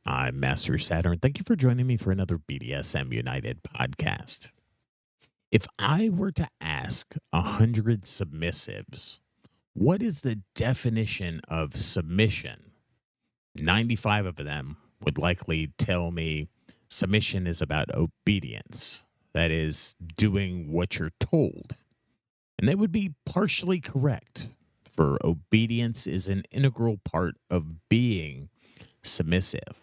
I'm Master Saturn. Thank you for joining me for another BDSM United podcast. If I were to ask 100 submissives, what is the definition of submission? 95 of them would likely tell me submission is about obedience. That is, doing what you're told. And they would be partially correct, for obedience is an integral part of being submissive.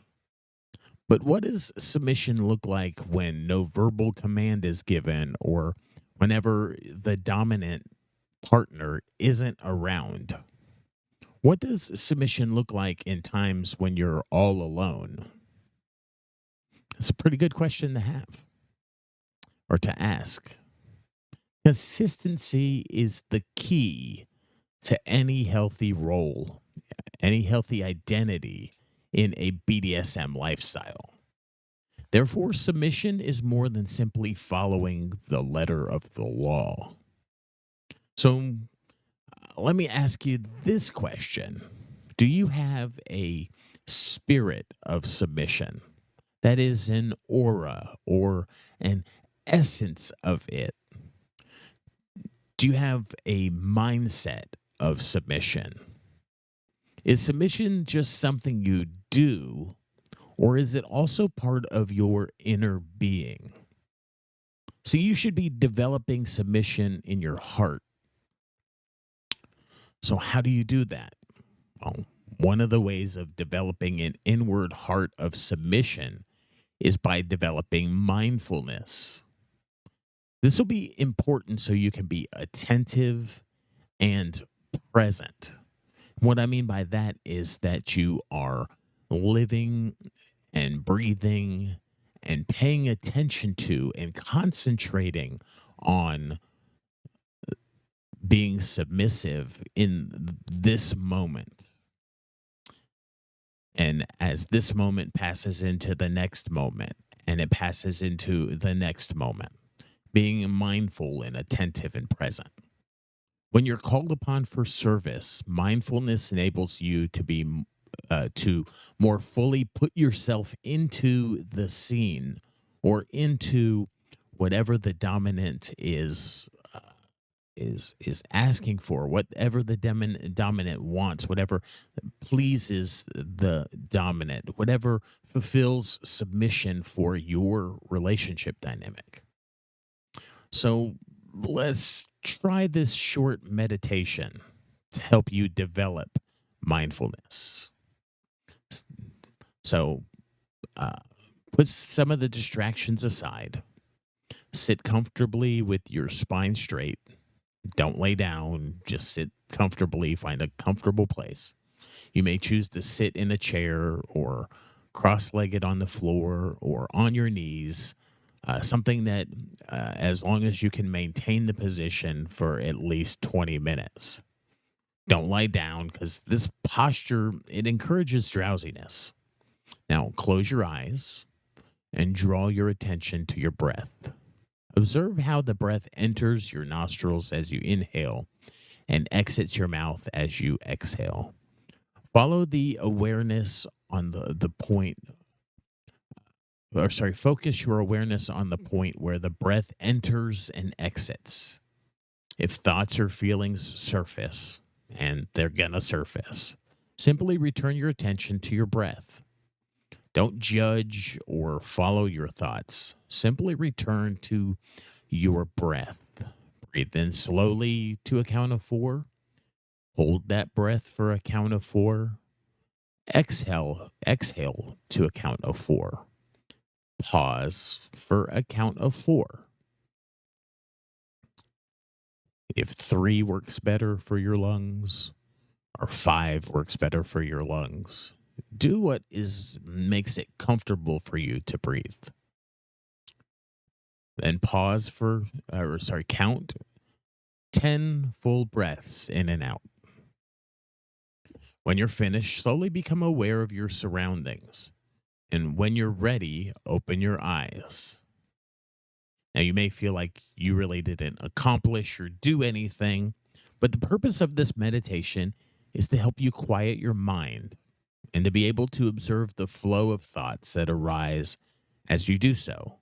But what does submission look like when no verbal command is given or whenever the dominant partner isn't around? What does submission look like in times when you're all alone? It's a pretty good question to have or to ask. Consistency is the key to any healthy role, any healthy identity in a BDSM lifestyle. Therefore, submission is more than simply following the letter of the law. So, let me ask you this question. Do you have a spirit of submission? That is an aura or an essence of it. Do you have a mindset of submission? Is submission just something you do, or is it also part of your inner being? So you should be developing submission in your heart. So how do you do that? Well, one of the ways of developing an inward heart of submission is by developing mindfulness. This will be important so you can be attentive and present. What I mean by that is that you are living and breathing and paying attention to and concentrating on being submissive in this moment. And as this moment passes into the next moment, and it passes into the next moment, being mindful and attentive and present. When you're called upon for service, mindfulness enables you to more fully put yourself into the scene or into whatever the dominant is asking for, whatever the dominant wants, whatever pleases the dominant, whatever fulfills submission for your relationship dynamic. So let's try this short meditation to help you develop mindfulness. So put some of the distractions aside. Sit comfortably with your spine straight. Don't lay down, just sit comfortably, find a comfortable place. You may choose to sit in a chair or cross-legged on the floor or on your knees, something that as long as you can maintain the position for at least 20 minutes. Don't lie down because this posture, it encourages drowsiness. Now, close your eyes and draw your attention to your breath. Observe how the breath enters your nostrils as you inhale and exits your mouth as you exhale. Follow the awareness on the point, focus your awareness on the point where the breath enters and exits. If thoughts or feelings surface, and they're gonna surface, simply return your attention to your breath. Don't judge or follow your thoughts. Simply return to your breath. Breathe in slowly to a count of 4. Hold that breath for a count of 4. Exhale to a count of 4. Pause for a count of 4. If 3 works better for your lungs, or 5 works better for your lungs, do what makes it comfortable for you to breathe. Then pause count 10 full breaths in and out. When you're finished, slowly become aware of your surroundings. And when you're ready, open your eyes. Now, you may feel like you really didn't accomplish or do anything, but the purpose of this meditation is to help you quiet your mind and to be able to observe the flow of thoughts that arise as you do so.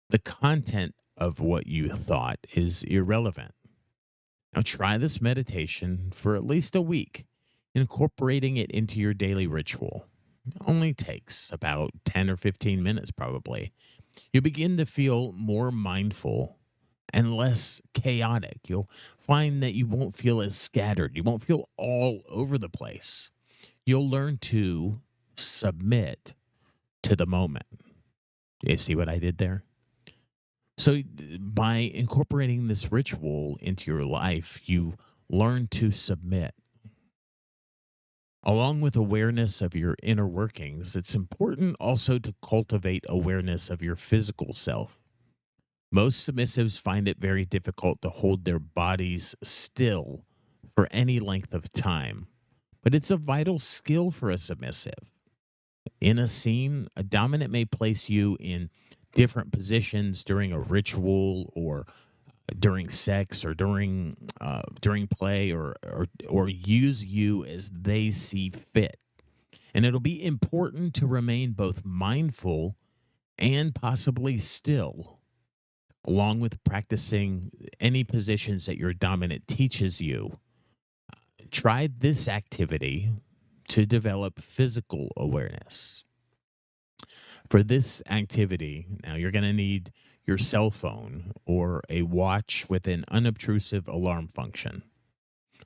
The content of what you thought is irrelevant. Now, try this meditation for at least a week, incorporating it into your daily ritual. It only takes about 10 or 15 minutes, probably. You begin to feel more mindful and less chaotic. You'll find that you won't feel as scattered. You won't feel all over the place. You'll learn to submit to the moment. You see what I did there? So, by incorporating this ritual into your life, you learn to submit. Along with awareness of your inner workings, it's important also to cultivate awareness of your physical self. Most submissives find it very difficult to hold their bodies still for any length of time, but it's a vital skill for a submissive. In a scene, a dominant may place you in different positions during a ritual or during sex or during play or use you as they see fit. And it'll be important to remain both mindful and possibly still, along with practicing any positions that your dominant teaches you. Try this activity to develop physical awareness. For this activity, now you're going to need your cell phone or a watch with an unobtrusive alarm function.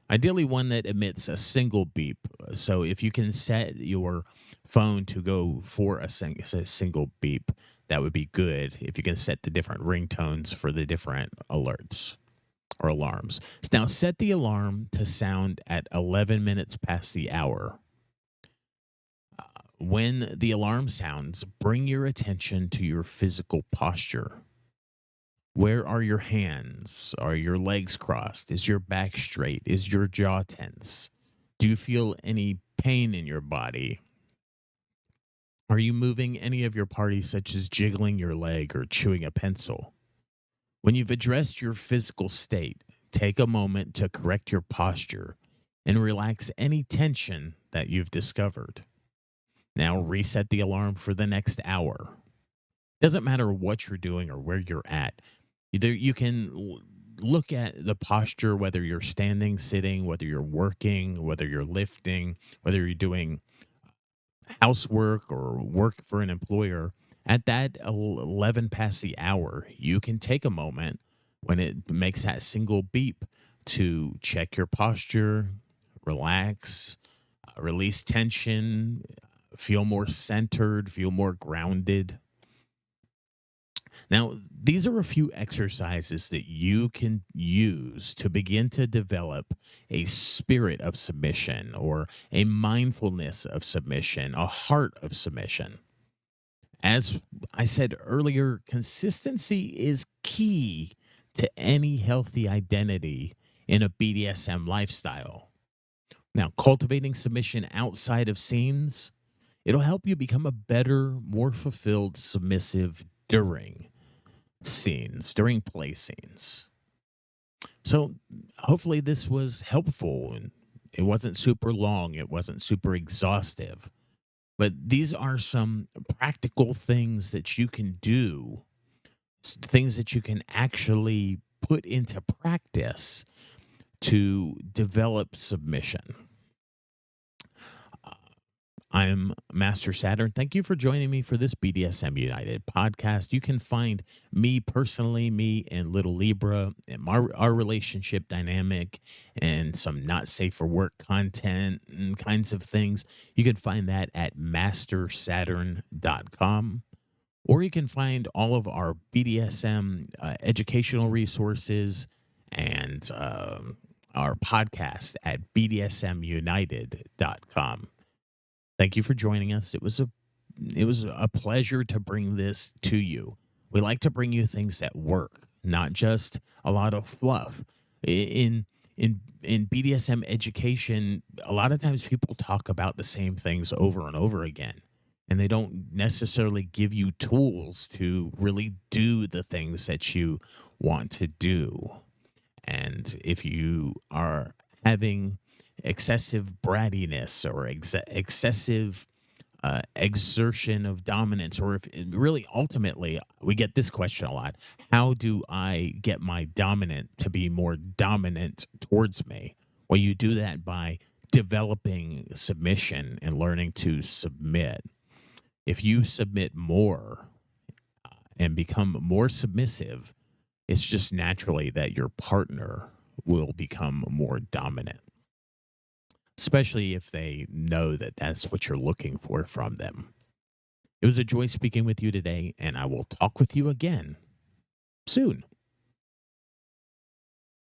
Ideally, one that emits a single beep. So if you can set your phone to go for a single beep, that would be good. If you can set the different ringtones for the different alerts or alarms. Now set the alarm to sound at 11 minutes past the hour. When the alarm sounds, bring your attention to your physical posture. Where are your hands? Are your legs crossed? Is your back straight? Is your jaw tense? Do you feel any pain in your body? Are you moving any of your parts, such as jiggling your leg or chewing a pencil? When you've addressed your physical state, take a moment to correct your posture and relax any tension that you've discovered. Now reset the alarm for the next hour. Doesn't matter what you're doing or where you're at. Either you can look at the posture, whether you're standing, sitting, whether you're working, whether you're lifting, whether you're doing housework or work for an employer. At that 11 past the hour, you can take a moment when it makes that single beep to check your posture, relax, release tension, feel more centered, feel more grounded. Now, these are a few exercises that you can use to begin to develop a spirit of submission or a mindfulness of submission, a heart of submission. As I said earlier, consistency is key to any healthy identity in a BDSM lifestyle. Now, cultivating submission outside of scenes, it'll help you become a better, more fulfilled submissive during scenes, during play scenes. So hopefully this was helpful, and it wasn't super long, it wasn't super exhaustive. But these are some practical things that you can do, things that you can actually put into practice to develop submission. I'm Master Saturn. Thank you for joining me for this BDSM United podcast. You can find me personally, me and Little Libra, and our relationship dynamic, and some not safe for work content and kinds of things. You can find that at mastersaturn.com. Or you can find all of our BDSM educational resources and our podcast at bdsmunited.com. Thank you for joining us. It was a pleasure to bring this to you. We like to bring you things that work, not just a lot of fluff. In BDSM education, a lot of times people talk about the same things over and over again, and they don't necessarily give you tools to really do the things that you want to do. And if you are having excessive brattiness or excessive exertion of dominance, or if really ultimately we get this question a lot: how do I get my dominant to be more dominant towards me? Well, you do that by developing submission and learning to submit. If you submit more and become more submissive, it's just naturally that your partner will become more dominant, especially if they know that that's what you're looking for from them. It was a joy speaking with you today, and I will talk with you again soon.